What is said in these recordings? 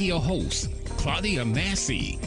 Your host, Claudia Massey.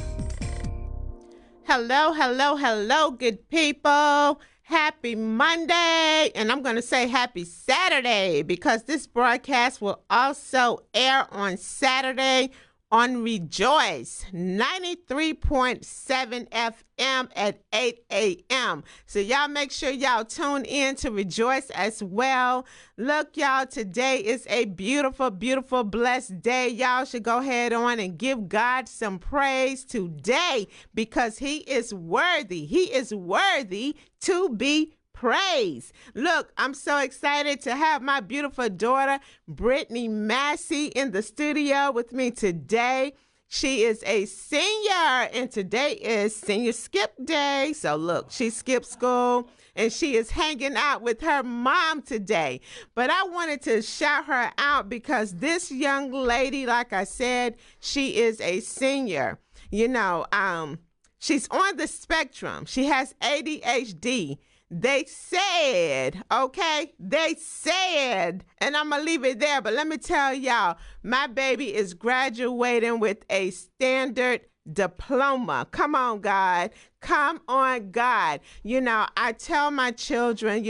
Hello, hello, hello, good people. Happy Monday. And I'm going to say happy Saturday because this broadcast will also air on Saturday on Rejoice 93.7 FM at 8 a.m. So y'all make sure y'all tune in to Rejoice as well. Look, y'all, today is a beautiful, beautiful, blessed day. Y'all should go ahead on and give God some praise today because he is worthy. He is worthy to be praise. Look, I'm so excited to have my beautiful daughter, Brittany Massey, in the studio with me today. She is a senior, and today is senior skip day. So look, she skipped school, and she is hanging out with her mom today. But I wanted to shout her out because this young lady, like I said, she is a senior. She's on the spectrum. She has ADHD. They said, and I'm going to leave it there, but let me tell y'all, my baby is graduating with a standard diploma. Come on, God. Come on, God. I tell my children,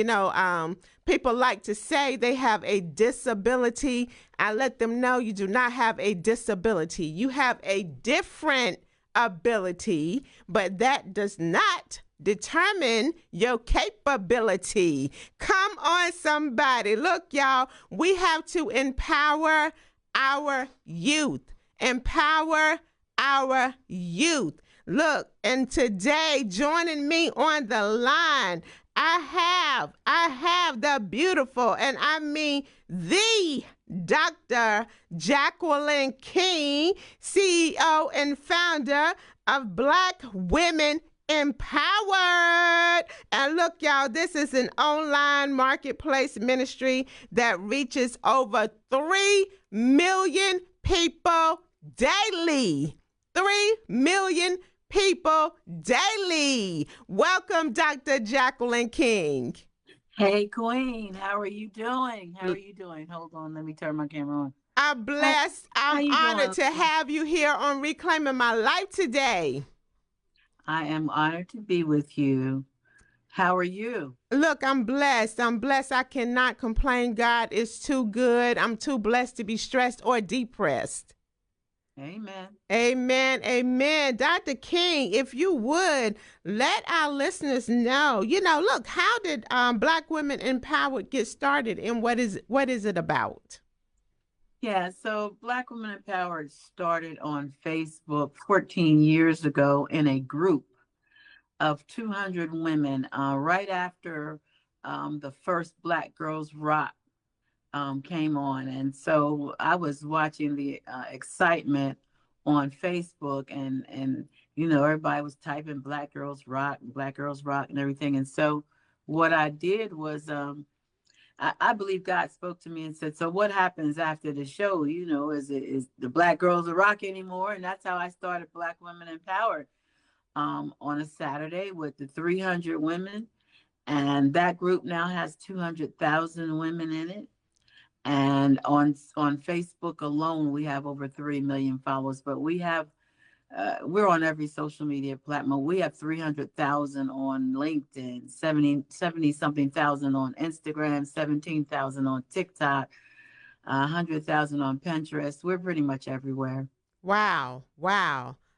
people like to say they have a disability. I let them know you do not have a disability. You have a different ability, but that does not determine your capability. Come on, somebody. Look, y'all, we have to empower our youth. Empower our youth. Look, and today, joining me on the line, I have the beautiful, and I mean the Dr. Jacqueline King, CEO and founder of Black Women Empowered. And look, y'all, this is an online marketplace ministry that reaches over 3 million people daily. 3 million people daily. Welcome, Dr. Jacqueline King. Hey, Queen. How are you doing? Hold on. Let me turn my camera on. I'm blessed. I'm honored to have you here on Reclaiming My Life today. I am honored to be with you. How are you? Look, I'm blessed. I cannot complain. God is too good. I'm too blessed to be stressed or depressed. Amen. Amen. Amen. Dr. King, if you would, let our listeners know, look, how did Black Women Empowered get started and what is it about? Yeah, so Black Women Empowered started on Facebook 14 years ago in a group of 200 women right after the first Black Girls Rock came on. And so I was watching the excitement on Facebook and everybody was typing Black Girls Rock and everything. And so what I did was I believe God spoke to me and said, so what happens after the show? Is the Black Girls a Rock anymore? And that's how I started Black Women Empowered on a Saturday with the 300 women. And that group now has 200,000 women in it. And on Facebook alone, we have over 3 million followers, but we're on every social media platform. We have 300,000 on LinkedIn, 70 something thousand on Instagram, 17,000 on TikTok, 100,000 on Pinterest. We're pretty much everywhere. Wow.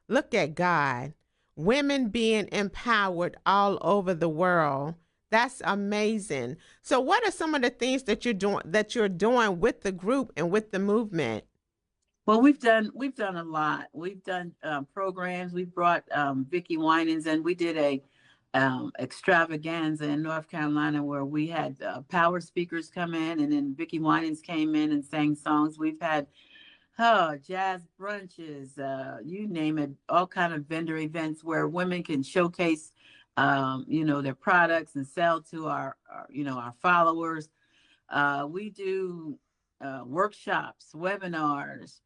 Look at God. Women being empowered all over the world. That's amazing. So what are some of the things that you're doing with the group and with the movement? Well, we've done a lot. We've done programs. We brought Vicki Winans, and we did a extravaganza in North Carolina where we had power speakers come in, and then Vicki Winans came in and sang songs. We've had jazz brunches, you name it, all kind of vendor events where women can showcase, their products and sell to our followers. We do workshops, webinars.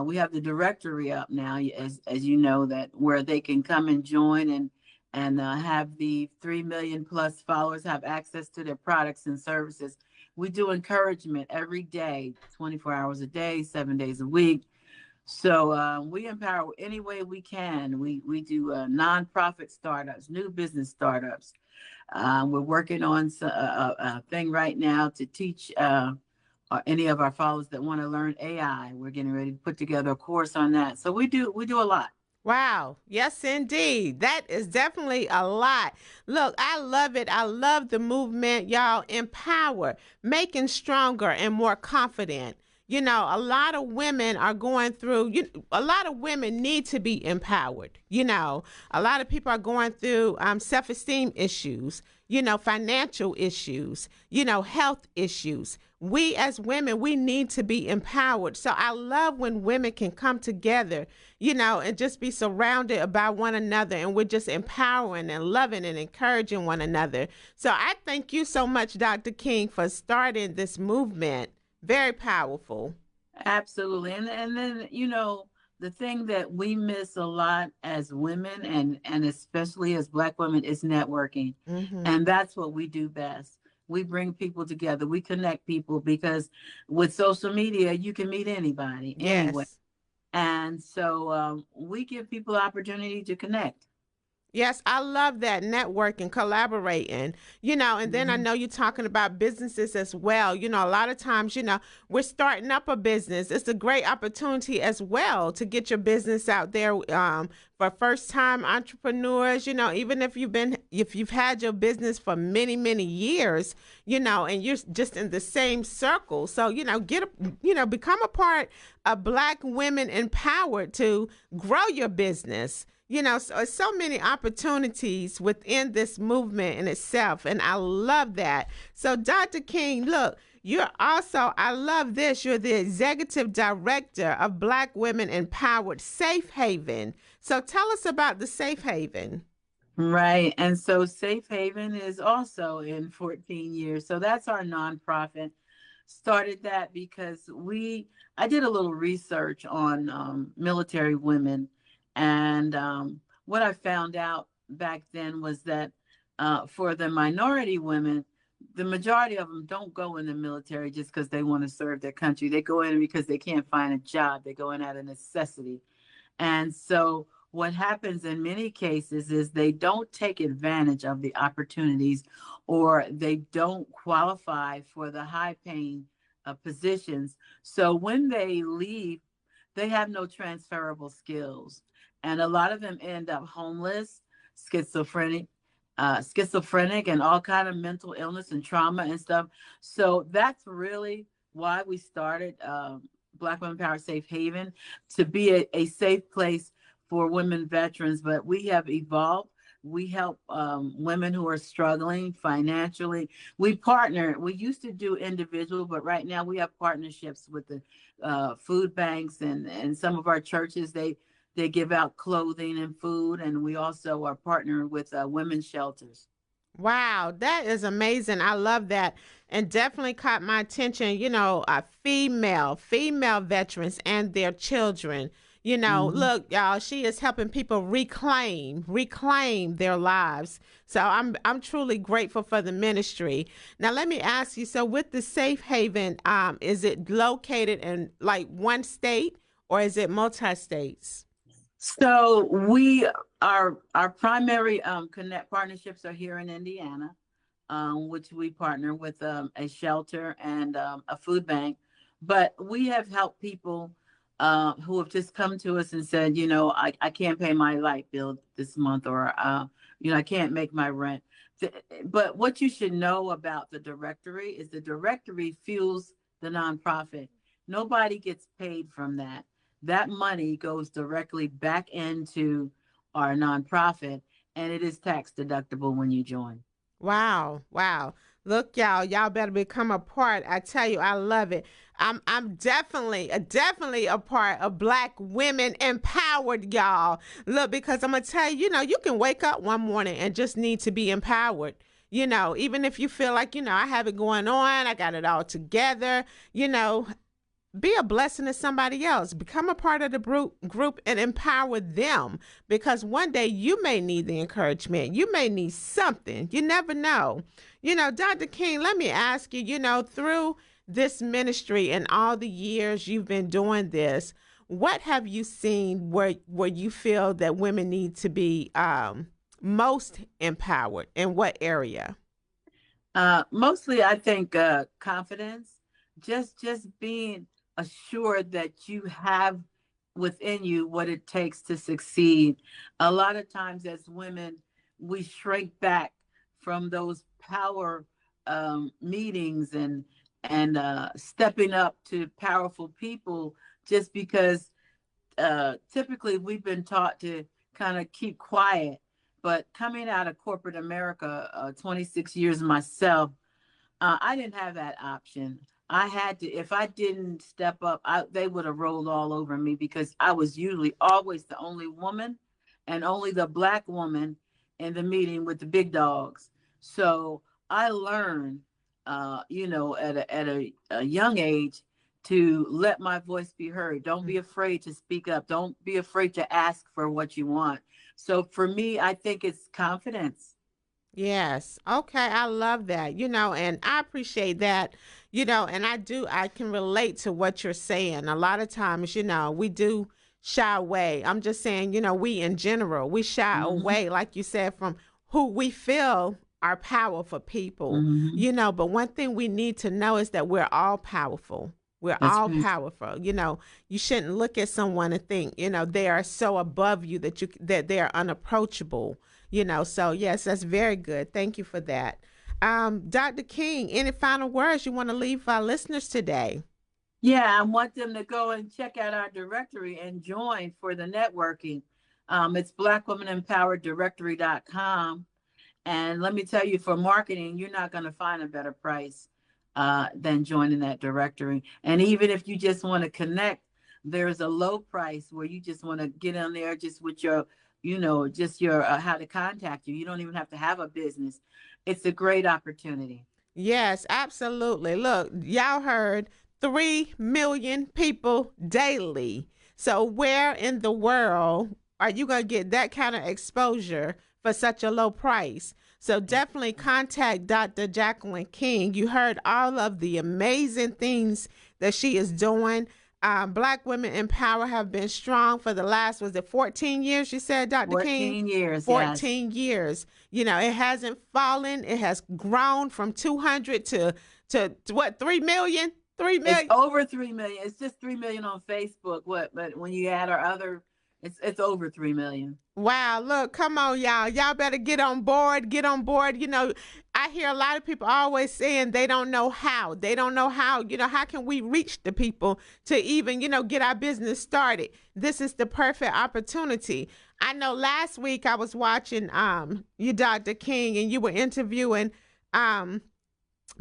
We have the directory up now, as you know, that where they can come and join and have the 3 million plus followers have access to their products and services. We do encouragement every day, 24 hours a day, 7 days a week. So we empower any way we can. We do nonprofit startups, new business startups. We're working on a thing right now to teach any of our followers that want to learn AI. We're getting ready to put together a course on that. So we do a lot. Wow. Yes, indeed. That is definitely a lot. Look, I love it. I love the movement, y'all. Empower, making stronger and more confident. You know, a lot of women are going through, a lot of women need to be empowered. You know, a lot of people are going through self esteem issues, financial issues, health issues. We as women, we need to be empowered. So I love when women can come together, and just be surrounded by one another, and we're just empowering and loving and encouraging one another. So I thank you so much, Dr. King, for starting this movement. Very powerful. Absolutely. And then, the thing that we miss a lot as women and especially as Black women is networking. Hmm. And that's what we do best. We bring people together. We connect people because with social media, you can meet anybody, anyway. Yes. And so we give people opportunity to connect. Yes, I love that networking, collaborating, and then I Mhm. know you're talking about businesses as well. A lot of times, we're starting up a business. It's a great opportunity as well to get your business out there for first time entrepreneurs, even if you've had your business for many, many years, and you're just in the same circle. So, become a part of Black Women Empowered to grow your business. So it's so many opportunities within this movement in itself, and I love that. So, Dr. King, look, you're also, I love this, you're the executive director of Black Women Empowered Safe Haven. So, tell us about the Safe Haven. Right. And so Safe Haven is also in 14 years. So that's our nonprofit. Started that because I did a little research on military women. And what I found out back then was that for the minority women, the majority of them don't go in the military just because they want to serve their country. They go in because they can't find a job. They go in out of necessity. And so what happens in many cases is they don't take advantage of the opportunities or they don't qualify for the high paying positions. So when they leave, they have no transferable skills. And a lot of them end up homeless, schizophrenic, schizophrenic and all kind of mental illness and trauma and stuff. So that's really why we started Black Women Power Safe Haven, to be a safe place for women veterans. But we have evolved. We help women who are struggling financially. We partner. We used to do individual, but right now we have partnerships with the food banks and some of our churches. They give out clothing and food, and we also are partnering with women's shelters. Wow, that is amazing. I love that. And definitely caught my attention, female veterans and their children. Mhm. Look, y'all, she is helping people reclaim their lives. So I'm truly grateful for the ministry. Now let me ask you, so with the Safe Haven, is it located in like one state or is it multi-states? So our primary connect partnerships are here in Indiana, which we partner with a shelter and a food bank. But we have helped people who have just come to us and said, I can't pay my light bill this month, or I can't make my rent. But what you should know about the directory is the directory fuels the nonprofit. Nobody gets paid from that. That money goes directly back into our nonprofit, and it is tax deductible when you join. Wow, wow. Look, y'all better become a part. I tell you, I love it. I'm definitely a part of Black Women Empowered, y'all. Look, because I'm gonna tell you, you can wake up one morning and just need to be empowered. Even if you feel like, I have it going on, I got it all together, be a blessing to somebody else. Become a part of the group and empower them, because one day you may need the encouragement. You may need something. You never know. Dr. King, let me ask you, through this ministry and all the years you've been doing this, what have you seen where you feel that women need to be most empowered? In what area? Mostly, I think confidence, just being assured that you have within you what it takes to succeed. A lot of times, as women, we shrink back from those power meetings and stepping up to powerful people just because typically we've been taught to kind of keep quiet. But coming out of corporate America, 26 years myself, I didn't have that option. I had to, if I didn't step up, they would have rolled all over me because I was usually always the only woman and only the Black woman in the meeting with the big dogs. So I learned, at a young age to let my voice be heard. Don't be afraid to speak up. Don't be afraid to ask for what you want. So for me, I think it's confidence. Yes. Okay. I love that. And I appreciate that, and I can relate to what you're saying. A lot of times, we do shy away. I'm just saying, we in general, we shy Hmm. away, like you said, from who we feel are powerful people, Hmm. but one thing we need to know is that we're all powerful. We're That's all right. powerful. You shouldn't look at someone and think, they are so above you that they are unapproachable. So yes, that's very good. Thank you for that. Dr. King, any final words you want to leave our listeners today? Yeah, I want them to go and check out our directory and join for the networking. It's blackwomanempowereddirectory.com. And let me tell you, for marketing, you're not going to find a better price than joining that directory. And even if you just want to connect, there's a low price where you just want to get on there just with your, just your how to contact you. You don't even have to have a business. It's a great opportunity. Yes, absolutely. Look, y'all heard 3 million people daily. So, where in the world are you going to get that kind of exposure for such a low price? So, definitely contact Dr. Jacqueline King. You heard all of the amazing things that she is doing. Black women in power have been strong for the last, was it 14 years, you said, Dr. King? 14 years, yes. 14 years. It hasn't fallen. It has grown from 200 to what, 3 million? 3 It's million. over 3 million. It's just 3 million on Facebook. What? But when you add our other, it's over 3 million. Wow, look, come on, y'all. Y'all better get on board. Get on board. I hear a lot of people always saying they don't know how. They don't know how, how can we reach the people to even, get our business started? This is the perfect opportunity. I know last week I was watching you, Dr. King, and you were interviewing um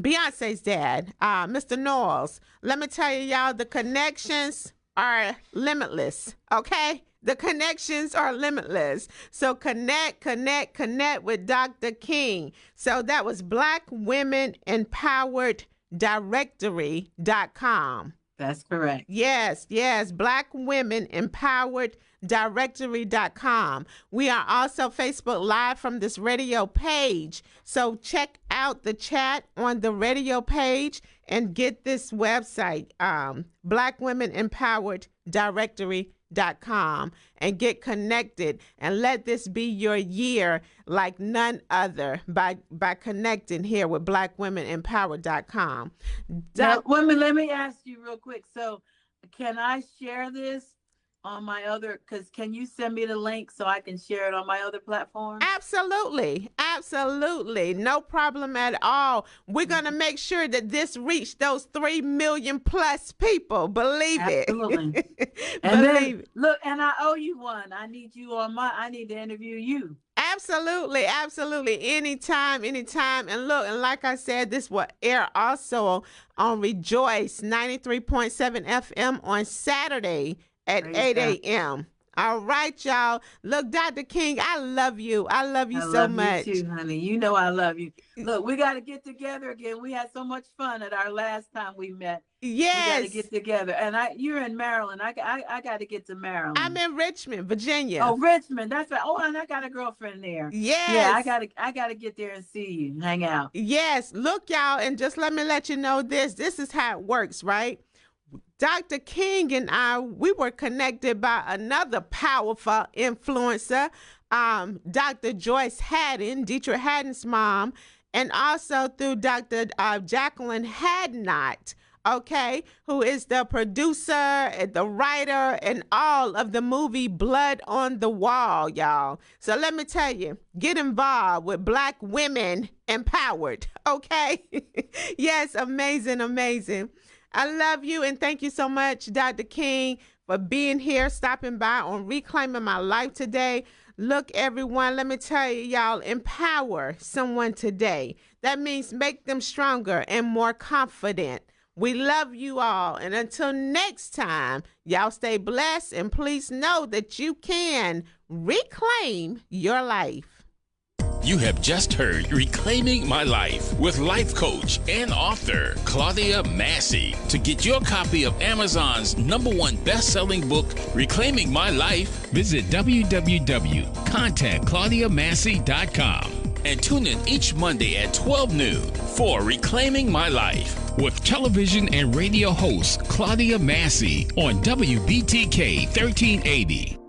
Beyonce's dad, Mr. Knowles. Let me tell you, y'all, the connections are limitless. Okay? The connections are limitless. So connect with Dr. King. So that was Black Women Empowered Directory.com. That's correct. Yes, Black Women Empowered Directory.com. We are also Facebook Live from this radio page. So check out the chat on the radio page and get this website, Black Women Empowered Directory.com, and get connected, and let this be your year like none other by connecting here with blackwomenempowered.com. Now, women, let me ask you real quick. So, can I share this on my other? Because can you send me the link so I can share it on my other platforms? Absolutely. No problem at all. We're going to make sure that this reached those 3 million plus people. Believe it. Absolutely. And then Believe it. look, and I owe you one. I need you on my. I need to interview you. Absolutely. Anytime. And look, and like I said, this will air also on Rejoice 93.7 FM on Saturday at Praise 8 God. a.m. All right, y'all. Look, Dr. King, I love you. I love you I so love you much. too, honey. You know I love you. Look, we got to get together again. We had so much fun at our last time we met. We got to Yes. get together. And you're in Maryland. I got to get to I'm Maryland. in Richmond, Virginia. Oh, Richmond. That's right. Oh, and I got a girlfriend there. Yeah, Yes. I gotta get there and see you, hang out. Yes. Look, y'all, and just let me let you know this. This is how it works, right? Dr. King and I, we were connected by another powerful influencer, Dr. Joyce Haddon, Dietrich Haddon's mom, and also through Dr. Jacqueline Hadnot, okay, who is the producer, the writer, and all of the movie Blood on the Wall, y'all. So let me tell you, get involved with Black women empowered, okay? Yes, amazing, amazing. I love you, and thank you so much, Dr. King, for being here, stopping by on Reclaiming My Life today. Look, everyone, let me tell you, y'all, empower someone today. That means make them stronger and more confident. We love you all. And until next time, y'all stay blessed, and please know that you can reclaim your life. You have just heard Reclaiming My Life with life coach and author Claudia Massey. To get your copy of Amazon's #1 best-selling book, Reclaiming My Life, visit www.contactclaudiamassey.com and tune in each Monday at 12 noon for Reclaiming My Life with television and radio host Claudia Massey on WBTK 1380.